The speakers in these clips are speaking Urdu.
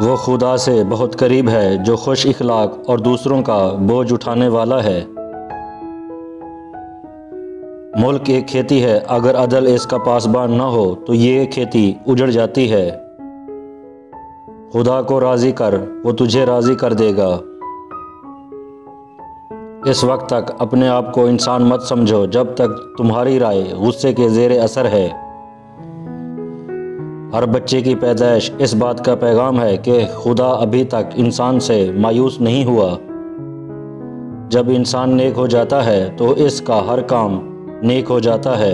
وہ خدا سے بہت قریب ہے جو خوش اخلاق اور دوسروں کا بوجھ اٹھانے والا ہے۔ ملک ایک کھیتی ہے، اگر عدل اس کا پاسبان نہ ہو تو یہ کھیتی اجڑ جاتی ہے۔ خدا کو راضی کر، وہ تجھے راضی کر دے گا۔ اس وقت تک اپنے آپ کو انسان مت سمجھو جب تک تمہاری رائے غصے کے زیر اثر ہے۔ ہر بچے کی پیدائش اس بات کا پیغام ہے کہ خدا ابھی تک انسان سے مایوس نہیں ہوا۔ جب انسان نیک ہو جاتا ہے تو اس کا ہر کام نیک ہو جاتا ہے۔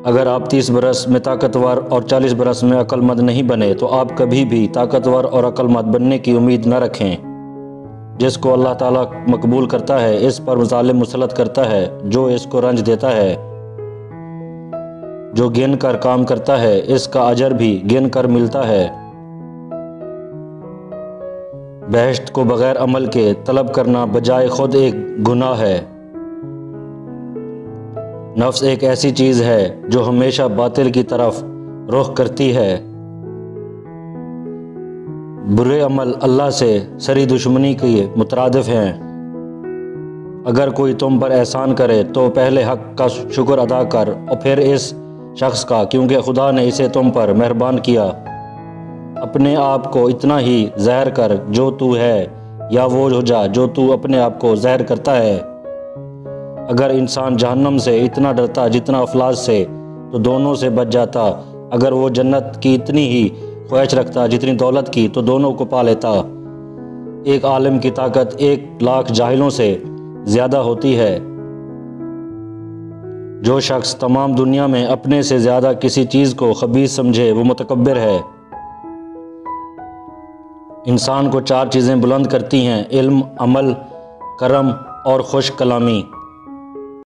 اگر آپ 30 برس میں طاقتور اور 40 برس میں عقل مند نہیں بنے تو آپ کبھی بھی طاقتور اور عقل مند بننے کی امید نہ رکھیں۔ جس کو اللہ تعالیٰ مقبول کرتا ہے اس پر ظالم مسلط کرتا ہے، جو اس کو رنج دیتا ہے۔ جو گن کر کام کرتا ہے اس کا اجر بھی گن کر ملتا ہے۔ بہشت کو بغیر عمل کے طلب کرنا بجائے خود ایک گناہ ہے۔ نفس ایک ایسی چیز ہے جو ہمیشہ باطل کی طرف رخ کرتی ہے۔ برے عمل اللہ سے سری دشمنی کے مترادف ہیں۔ اگر کوئی تم پر احسان کرے تو پہلے حق کا شکر ادا کر اور پھر اس شخص کا، کیونکہ خدا نے اسے تم پر مہربان کیا۔ اپنے آپ کو اتنا ہی زہر کر جو تو ہے، یا وہ ہو جا جو تو اپنے آپ کو زہر کرتا ہے۔ اگر انسان جہنم سے اتنا ڈرتا جتنا افلاس سے تو دونوں سے بچ جاتا۔ اگر وہ جنت کی اتنی ہی خواہش رکھتا جتنی دولت کی تو دونوں کو پا لیتا۔ ایک عالم کی طاقت 1,00,000 جاہلوں سے زیادہ ہوتی ہے۔ جو شخص تمام دنیا میں اپنے سے زیادہ کسی چیز کو خبیث سمجھے وہ متکبر ہے۔ انسان کو 4 چیزیں بلند کرتی ہیں: علم، عمل، کرم اور خوش کلامی۔